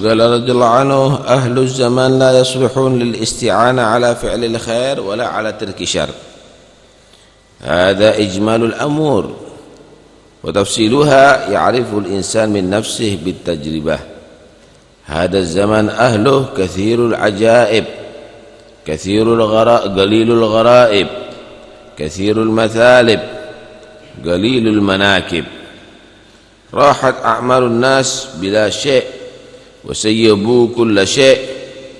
وقال رضي الله عنه أهل الزمان لا يصلحون للاستعانة على فعل الخير ولا على ترك شر. هذا إجمال الأمور وتفصيلها يعرف الإنسان من نفسه بالتجربة. هذا الزمن أهله كثير العجائب قليل الغرائب كثير المثالب قليل المناكب. راحت أعمال الناس بلا شيء وسيبوا كل شيء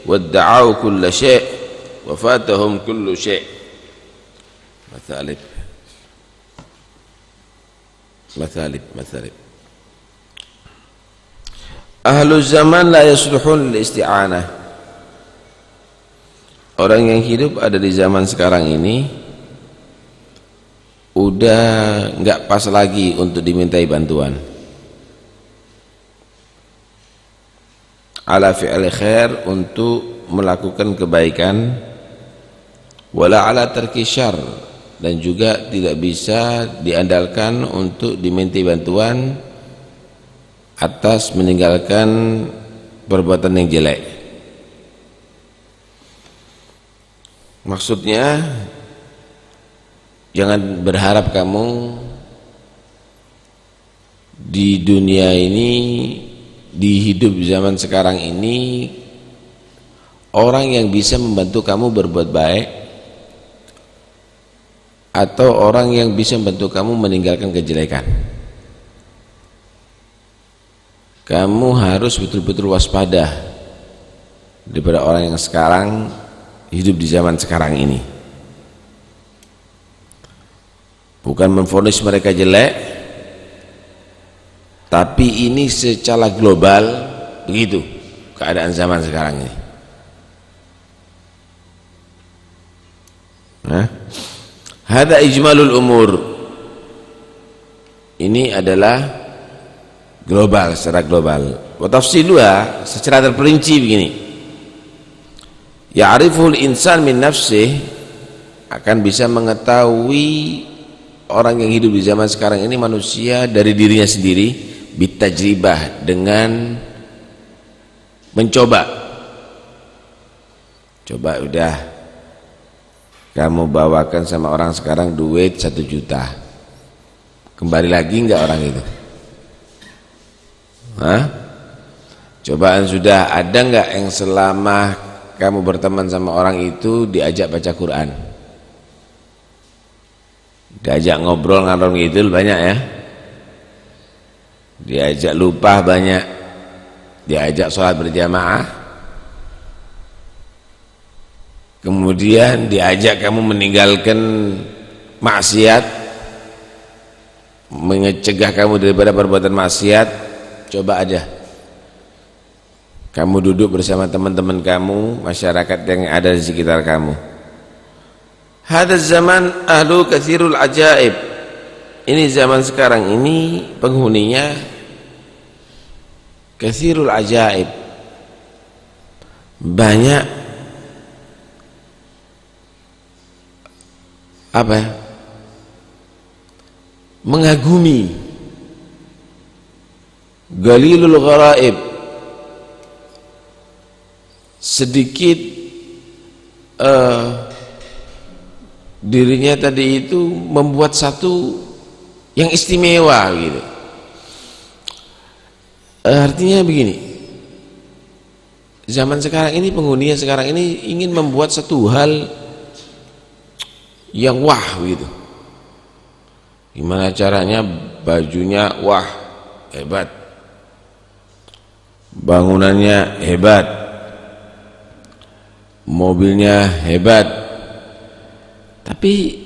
وادعوا كل شيء وفاتهم كل شيء. مثالب. Ahlu zaman la yasluhun lil isti'anah. Orang yang hidup ada di zaman sekarang ini udah enggak pas lagi untuk dimintai bantuan. Ala fi'il khair, untuk melakukan kebaikan, wala ala tarki syarr, dan juga tidak bisa diandalkan untuk dimintai bantuan atas meninggalkan perbuatan yang jelek. Maksudnya jangan berharap kamu di dunia ini, di hidup zaman sekarang ini, orang yang bisa membantu kamu berbuat baik atau orang yang bisa membantu kamu meninggalkan kejelekan. Kamu harus betul-betul waspada daripada orang yang sekarang hidup di zaman sekarang ini. Bukan memvonis mereka jelek, tapi ini secara global begitu keadaan zaman sekarang ini. Hada ijmalul umur. Ini adalah global, secara global. Wa tafsiluha, secara terperinci begini. Ya'riful insan min nafsih, akan bisa mengetahui orang yang hidup di zaman sekarang ini, manusia, dari dirinya sendiri, bitajribah, dengan mencoba. Coba udah kamu bawakan sama orang sekarang duit 1 juta, kembali lagi enggak orang itu? Cobaan sudah ada enggak yang selama kamu berteman sama orang itu diajak baca Quran, diajak ngobrol ngalor ngidul banyak ya, diajak lupa banyak, diajak sholat berjamaah, kemudian diajak kamu meninggalkan maksiat, mencegah kamu daripada perbuatan maksiat. Coba aja kamu duduk bersama teman-teman kamu, masyarakat yang ada di sekitar kamu. Hadaz zaman ahlu katsirul ajaib. Ini zaman sekarang ini penghuninya katsirul ajaib, banyak apa ya, mengagumi. Galilul gharaib, sedikit dirinya tadi itu membuat satu yang istimewa gitu. Artinya begini, zaman sekarang ini, penghuninya sekarang ini ingin membuat satu hal yang wah gitu. Gimana caranya? Bajunya wah, hebat, bangunannya hebat, mobilnya hebat, tapi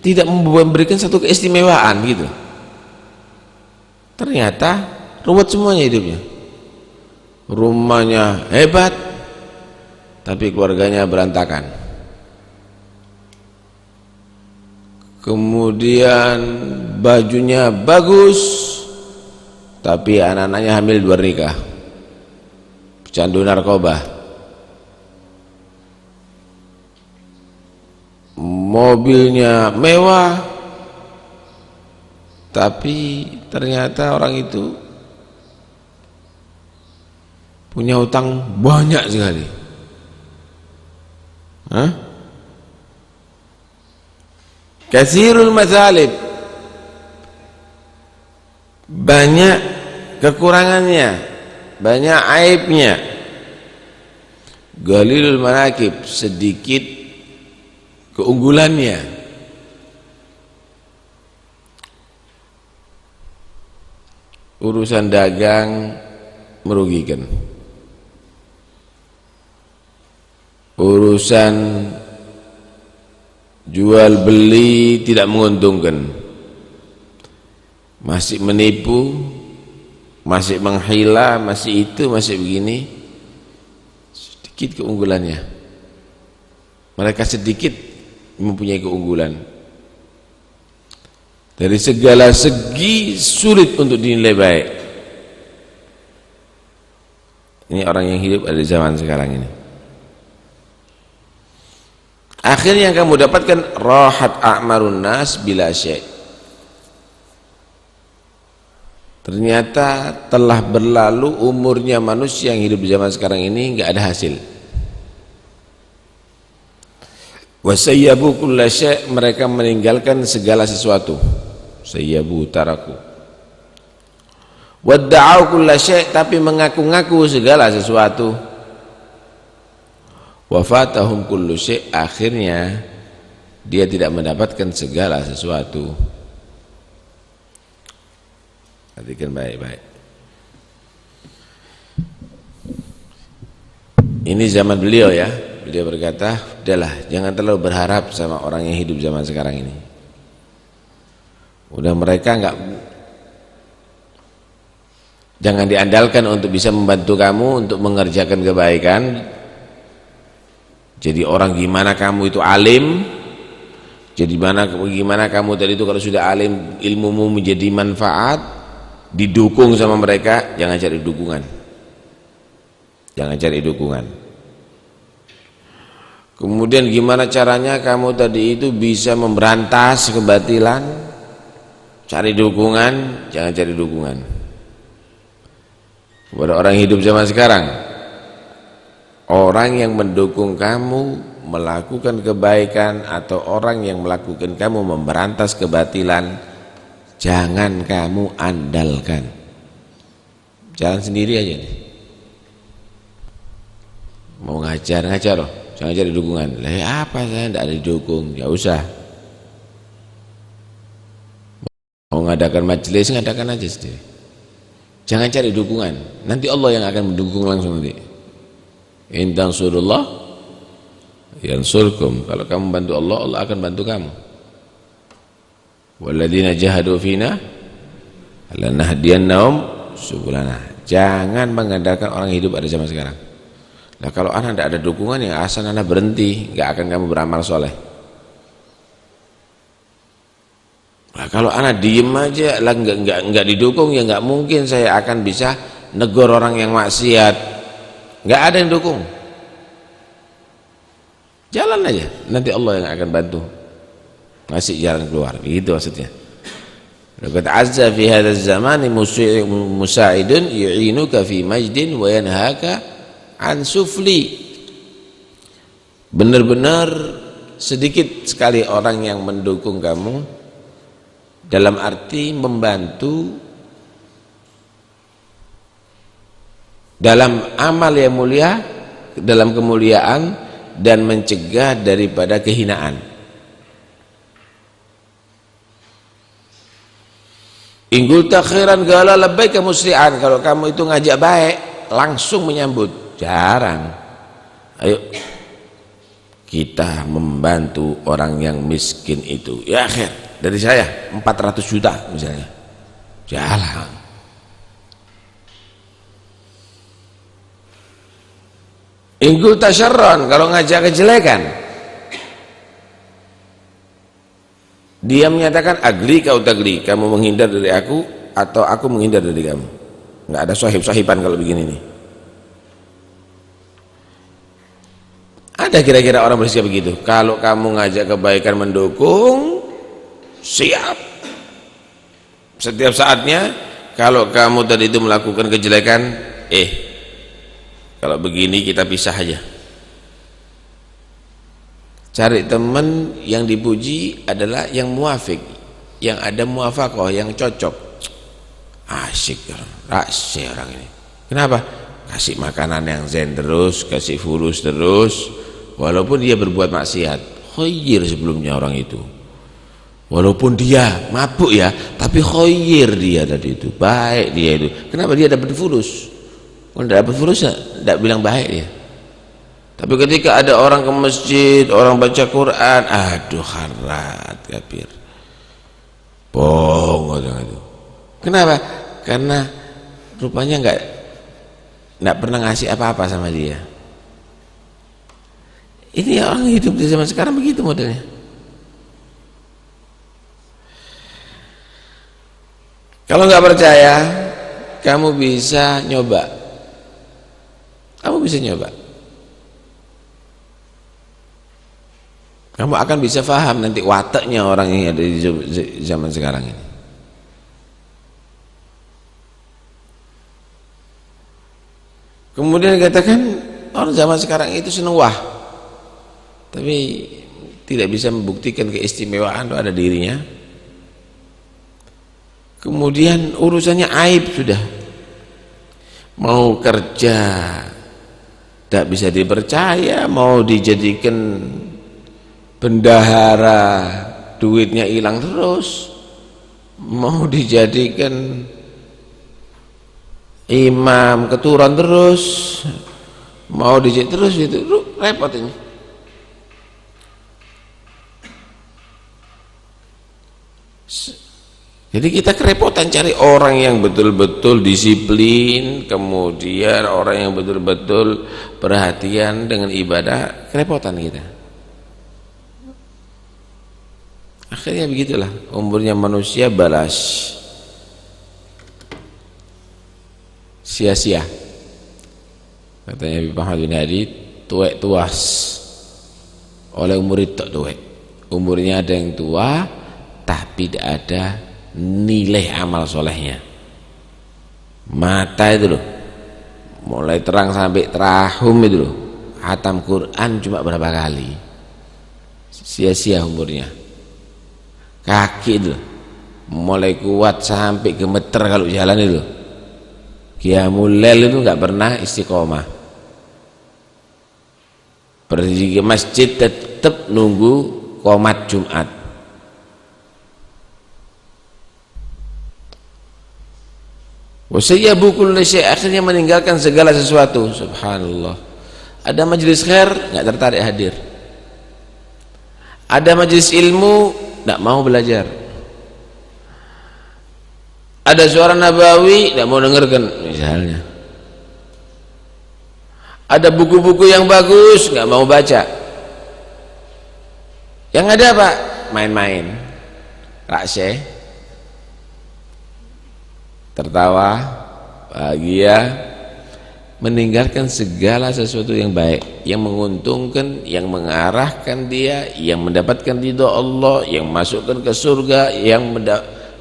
tidak memberikan satu keistimewaan gitu. Ternyata ruwet semuanya hidupnya. Rumahnya hebat, tapi keluarganya berantakan. Kemudian bajunya bagus, tapi anak-anaknya hamil 2 nikah, pecandu narkoba. Mobilnya mewah, tapi ternyata orang itu punya hutang banyak sekali. Hah? Katsirul matsalib, banyak kekurangannya, banyak aibnya. Qalilul manakib, sedikit keunggulannya. Urusan dagang merugikan, urusan jual beli tidak menguntungkan, masih menipu, masih menghila, masih itu, masih begini. Sedikit keunggulannya, mereka sedikit mempunyai keunggulan. Dari segala segi sulit untuk dinilai baik. Ini orang yang hidup ada di zaman sekarang ini. Akhirnya yang kamu dapatkan rahat a'marun nas bila syai'. Ternyata telah berlalu umurnya manusia yang hidup di zaman sekarang ini, enggak ada hasil. Wasayyabu kulla syai', mereka meninggalkan segala sesuatu. Sayyabu taraku. Wadda'au kulla syai', tapi mengaku-ngaku segala sesuatu. Wafatahum kullu syai', akhirnya dia tidak mendapatkan segala sesuatu. Perhatikan baik-baik. Ini zaman beliau ya. Beliau berkata, udahlah, jangan terlalu berharap sama orang yang hidup zaman sekarang ini. Udah, mereka jangan diandalkan untuk bisa membantu kamu untuk mengerjakan kebaikan. Jadi orang gimana kamu itu alim, jadi gimana kamu tadi itu kalau sudah alim ilmumu menjadi manfaat, didukung sama mereka. Jangan cari dukungan, jangan cari dukungan. Kemudian gimana caranya kamu tadi itu bisa memberantas kebatilan, cari dukungan. Jangan cari dukungan kepada orang hidup zaman sekarang. Orang yang mendukung kamu melakukan kebaikan atau orang yang melakukan kamu memberantas kebatilan, jangan kamu andalkan. Jalan sendiri aja nih. Mau ngajar loh, jangan cari dukungan. Lah apa, saya tidak ada didukung, ya usah. Mau ngadakan majelis, ngadakan aja sendiri. Jangan cari dukungan, nanti Allah yang akan mendukung langsung nanti. In tansurullah yansurkum, kalau kamu bantu Allah, Allah akan bantu kamu. Walladzina jahadu fina lanahdiyannahum subulana. Jangan mengandalkan orang hidup ada zaman sekarang. Nah, kalau anak tidak ada dukungan, ya asal anak berhenti, nggak akan kamu beramal soleh. Nah, kalau anak diem aja, lah nggak didukung, ya nggak mungkin saya akan bisa negor orang yang maksiat. Nggak ada yang dukung. Jalan aja, nanti Allah yang akan bantu ngasih jalan keluar. Begitu maksudnya. Laqad azza fi hadzal zamani musa'idun yu'inuka fi majdin wa yanhaka an sufli. Benar-benar sedikit sekali orang yang mendukung kamu dalam arti membantu dalam amal yang mulia, dalam kemuliaan, dan mencegah daripada kehinaan. Inggul takhiran gala labbaika musri'an, kalau kamu itu ngajak baik langsung menyambut. Jarang. Ayo kita membantu orang yang miskin itu, ya akhir dari saya 400 juta misalnya, jalan. Inggul tasyarron, kalau ngajak kejelekan, dia menyatakan agli kau tagli, kamu menghindar dari aku atau aku menghindar dari kamu. Nggak ada sahib-sahiban kalau begini nih. Ada kira-kira orang bersikap begitu? Kalau kamu ngajak kebaikan mendukung, siap setiap saatnya. Kalau kamu tadi itu melakukan kejelekan, kalau begini kita pisah aja. Cari teman yang dipuji adalah yang muafik, yang ada muafaqah, yang cocok. Asyik orang ini. Kenapa? Kasih makanan yang zen terus, kasih fulus terus, walaupun dia berbuat maksiat. Khair sebelumnya orang itu. Walaupun dia mabuk ya, tapi khair dia tadi itu, baik dia itu. Kenapa dia dapat fulus? Kalau tidak dapat fulus, tidak bilang baik dia. Tapi ketika ada orang ke masjid, orang baca Quran, aduh harat, kafir, bohong itu. Kenapa? Karena rupanya nggak pernah ngasih apa-apa sama dia. Ini orang hidup di zaman sekarang begitu modelnya. Kalau nggak percaya, kamu bisa nyoba. Kamu bisa nyoba. Kamu akan bisa paham nanti wataknya orang yang ada di zaman sekarang ini. Kemudian dikatakan orang zaman sekarang itu senang wah, tapi tidak bisa membuktikan keistimewaan itu ada dirinya. Kemudian urusannya aib sudah, mau kerja tidak bisa dipercaya, mau dijadikan bendahara duitnya hilang terus, mau dijadikan imam keturun terus, mau dijadikan terus, itu repot ini. Jadi kita kerepotan cari orang yang betul-betul disiplin, kemudian orang yang betul-betul perhatian dengan ibadah, kerepotan kita. Akhirnya begitulah umurnya manusia balas, sia-sia. Katanya Habib Muhammad bin Hadi, tuwek tuas oleh umur itu tuwek. Umurnya ada yang tua tapi tidak ada nilai amal solehnya. Mata itu loh, mulai terang sampai terahum itu loh, hatam Quran cuma berapa kali, sia-sia umurnya. Kaki itu loh, mulai kuat sampai gemeter kalau jalan itu loh. Qiyamul lail itu nggak pernah istiqomah, pergi ke masjid tetap nunggu qomat Jumat. Wasayyabu kulli syai', akhirnya meninggalkan segala sesuatu. Subhanallah. Ada majelis khair enggak tertarik hadir. Ada majelis ilmu enggak mau belajar. Ada suara nabawi enggak mau dengarkan misalnya. Ada buku-buku yang bagus enggak mau baca. Yang ada apa? Main-main. Rakseh, tertawa, bahagia, meninggalkan segala sesuatu yang baik, yang menguntungkan, yang mengarahkan dia, yang mendapatkan ridha Allah, yang masukkan ke surga, yang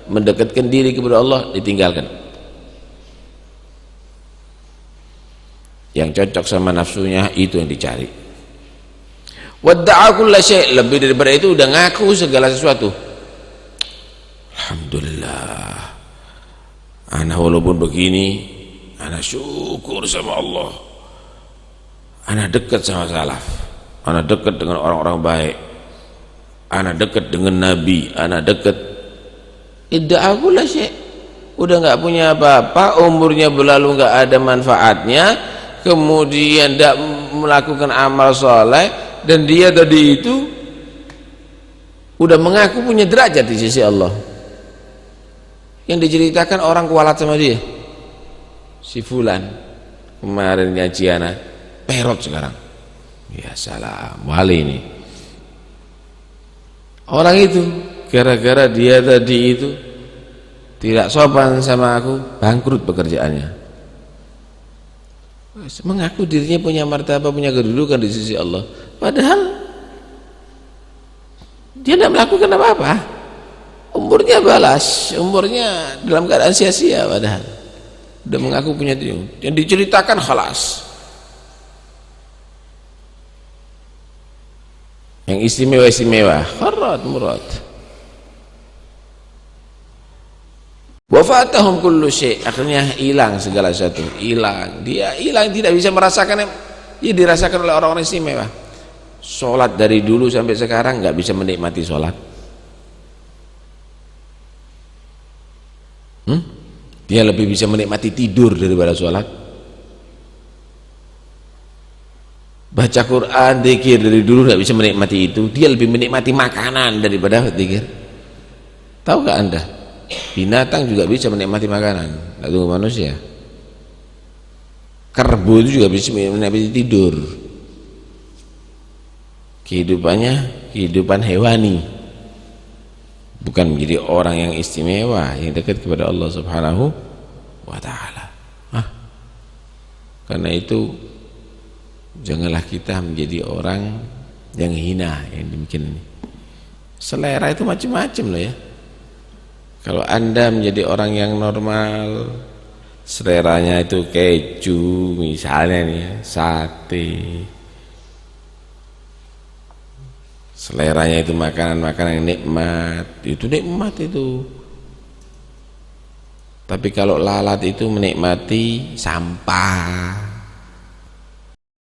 mendekatkan diri kepada Allah, ditinggalkan. Yang cocok sama nafsunya itu yang dicari. Wadda'a kulla syai', lebih daripada itu udah ngaku segala sesuatu. Alhamdulillah, anak walaupun begini, anak syukur sama Allah, anak dekat sama salaf, anak dekat dengan orang-orang baik, anak dekat dengan Nabi, anak dekat. Idda'aku lah syekh, udah nggak punya apa-apa, umurnya berlalu nggak ada manfaatnya, kemudian tidak melakukan amal soleh, dan dia tadi itu udah mengaku punya derajat di sisi Allah. Yang diceritakan orang kualat sama dia, si fulan kemarin nyajiana perot sekarang, ya salam wali ini. Orang itu gara-gara dia tadi itu tidak sopan sama aku, bangkrut pekerjaannya. Mengaku dirinya punya martabat, punya kedudukan di sisi Allah, padahal dia tidak melakukan apa-apa. Umurnya balas, umurnya dalam keadaan sia-sia, padahal udah mengaku punya diri. Yang diceritakan khalas, yang istimewa-istimewa, kharrat murad. Wa fatahum kullu syai', akhirnya hilang segala sesuatu, hilang. Dia hilang, tidak bisa merasakan yang dirasakan oleh orang-orang istimewa. Sholat dari dulu sampai sekarang nggak bisa menikmati sholat. Dia lebih bisa menikmati tidur daripada sholat. Baca Quran, zikir dari dulu nggak bisa menikmati itu. Dia lebih menikmati makanan daripada zikir. Tahu gak Anda? Binatang juga bisa menikmati makanan, nggak tunggu manusia. Kerbau itu juga bisa menikmati tidur. Kehidupannya kehidupan hewani, bukan menjadi orang yang istimewa, yang dekat kepada Allah Subhanahu wa ta'ala. Karena itu janganlah kita menjadi orang yang hina yang demikian ini. Selera itu macam-macam loh ya. Kalau Anda menjadi orang yang normal, seleranya itu keju misalnya nih ya, sate, seleranya itu makanan-makanan yang nikmat, itu nikmat itu. Tapi kalau lalat itu menikmati sampah,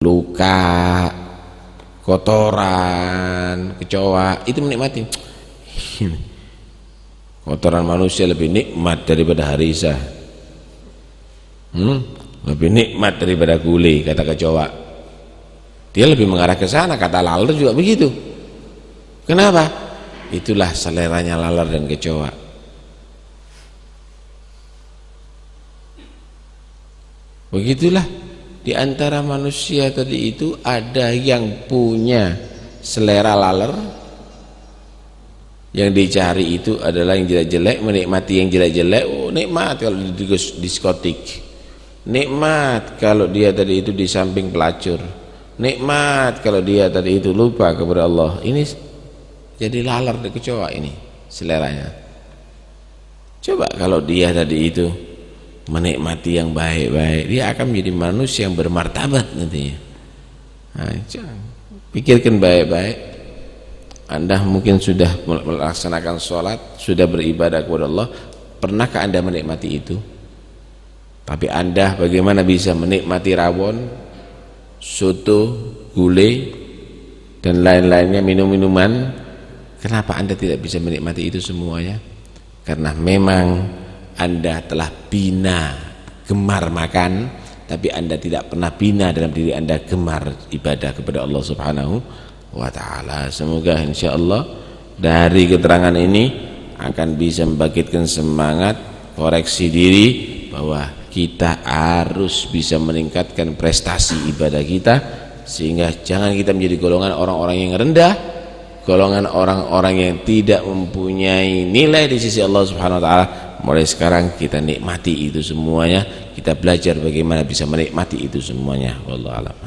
luka, kotoran, kecoa, itu menikmati. Kotoran manusia lebih nikmat daripada harisa, lebih nikmat daripada gulai, kata kecoa. Dia lebih mengarah ke sana. Kata lalat juga begitu. Kenapa? Itulah seleranya lalat dan kecoa. Begitulah di antara manusia tadi itu ada yang punya selera laler. Yang dicari itu adalah yang jelek-jelek, menikmati yang jelek-jelek. Oh, nikmat kalau di diskotik, nikmat kalau dia tadi itu di samping pelacur, nikmat kalau dia tadi itu lupa kepada Allah. Ini jadi lalar di kecoa ini seleranya. Coba kalau dia tadi itu menikmati yang baik-baik, dia akan menjadi manusia yang bermartabat nantinya. Pikirkan baik-baik. Anda mungkin sudah melaksanakan sholat, sudah beribadah kepada Allah. Pernahkah Anda menikmati itu? Tapi Anda bagaimana bisa menikmati rawon, soto, gulai, dan lain-lainnya, minum-minuman? Kenapa Anda tidak bisa menikmati itu semuanya? Karena memang Anda telah bina gemar makan, tapi Anda tidak pernah bina dalam diri Anda gemar ibadah kepada Allah Subhanahu wa ta'ala. Semoga insyaallah dari keterangan ini akan bisa membangkitkan semangat, koreksi diri bahwa kita harus bisa meningkatkan prestasi ibadah kita, sehingga jangan kita menjadi golongan orang-orang yang rendah, golongan orang-orang yang tidak mempunyai nilai di sisi Allah Subhanahu wa ta'ala. Mulai sekarang kita nikmati itu semuanya, kita belajar bagaimana bisa menikmati itu semuanya. Wallahu a'lam.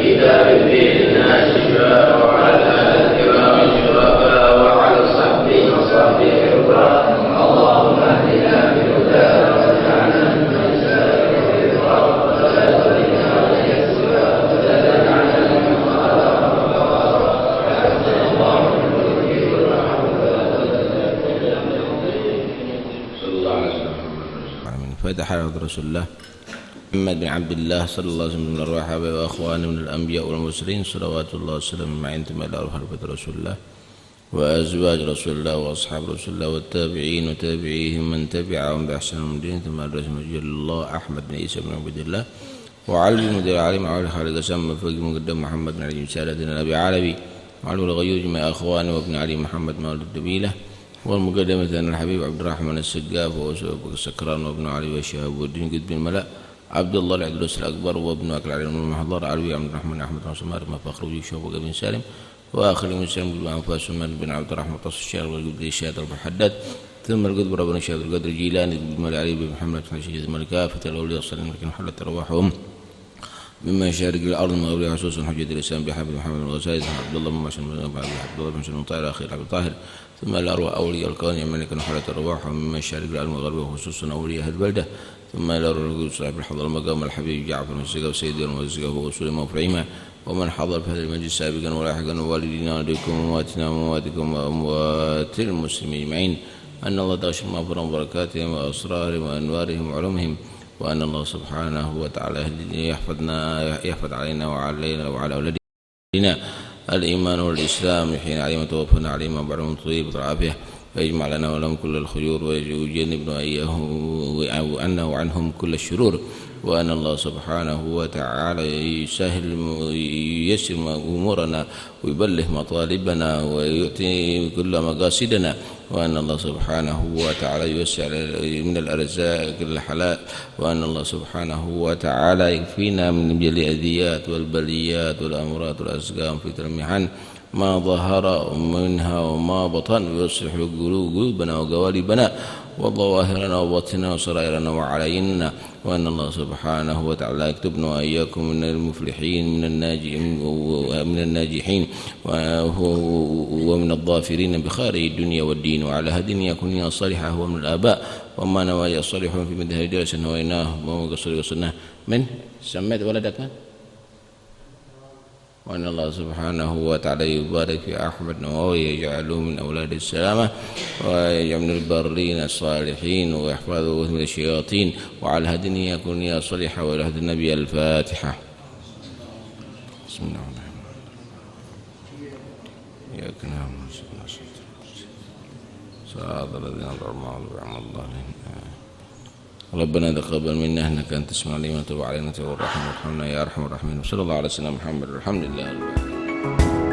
كتاب الدين الناشفة وعلى فتح على رسول الله محمد بن عبد الله صلى الله عليه وسلم من الأرواح وأخوانه من الأنبياء والمرسلين صلوات الله وسلامه معين ثم إلى أرواح رسول الله وأزواج رسول الله وأصحاب رسول الله والتابعين وتابعيهم من تبعهم بإحسان الدين ثم الرسول مجل الله أحمد بن عيسى بن عبد الله وعلي المدير العالم وعلي خالد سام فوق مقدم محمد بن علي سالتنا الأبي علوي وعلي الغيوج مع أخوانه وابن علي محمد مولد الدبيلة والمقدمة أن الحبيب عبد الرحمن السقاف وسكران وابن علي وشهاب والدين قد بن ملأ عبد الله العدروس الأكبر وابن أكل علي بن المحضر علوي عبد الرحمن أحمد بن سمار ما فخر وشهاب بن سالم وآخر مسلم بن أنفاس بن عبد الرحمن طاس الشهر والقدر الشهادة الحداد ثم القدر بن شهاب القدر الجيلاني بن علي بن محمد بن حشيش الملكافة الأولياء الصالحين لكن حلت أرواحهم مما شارق الأرض المغربية خصوصا حجة الإسلام بحبيب محمد بن غزايز عبد الله بن عبد الله بن مسلم طاهر أخي عبد الطاهر ثم الأرواح أولياء الكون يمن كان حلت أرواحهم مما شارق الأرض المغربية خصوصا أولياء هذه البلدة ثم إلى الرجل صاحب الحضر المقام الحبيب جعفر بن السقاف وسيدنا ومزقه وسليمان وفرعيمة ومن حضر في هذا المجلس سابقا ولاحقا ووالدينا ولديكم وأمواتنا وأمواتكم وأموات المسلمين أجمعين أن الله تغشى مغفرا وبركاتهم وأسرارهم وأنوارهم وعلومهم وأن الله سبحانه وتعالى يحفظ علينا وعلى أولادنا الإيمان والإسلام حين عليهم توفنا عليهم بعلم طيب والعافية ويجمع لنا ولهم كل الخيور ويجنبنا وأنه عنهم كل الشرور وأن الله سبحانه وتعالى ييسر أمورنا ويبلغ مطالبنا ويعطي كل مقاصدنا وأن الله سبحانه وتعالى يوسع من الأرزاق الحلال وأن الله سبحانه وتعالى يكفينا من الأذيات والبليات والأمراض والأسقام في المحن ما ظهر منها وما بطن ويصلح قلوبنا وقوالبنا وظواهرنا وباطننا وسرائرنا وعلينا وأن الله سبحانه وتعالى يكتبنا وإياكم من المفلحين من الناجحين ومن الظافرين بخير الدنيا والدين وعلى هدي يكون صالحا هو من الآباء وما نوايا صالحون في مدهر جلس نويناه وما قصر وصلناه من سميت ولدك وأن الله سبحانه وتعالى يبارك في أحمد نواوي يجعله من أولاد السلامة ويجعل من البارين الصالحين ويحفظه من الشياطين وعلى هدي يكون يا صالحا وإلى هدي النبي الفاتحة بسم الله الرحمن الرحيم إياك نعبد صراط الذين أنعمت عليهم ربنا تقبل منا إنك أنت السميع العليم وتب علينا توبة رحمة وارحمنا يا أرحم الراحمين وصلى الله على سيدنا محمد والحمد لله رب العالمين.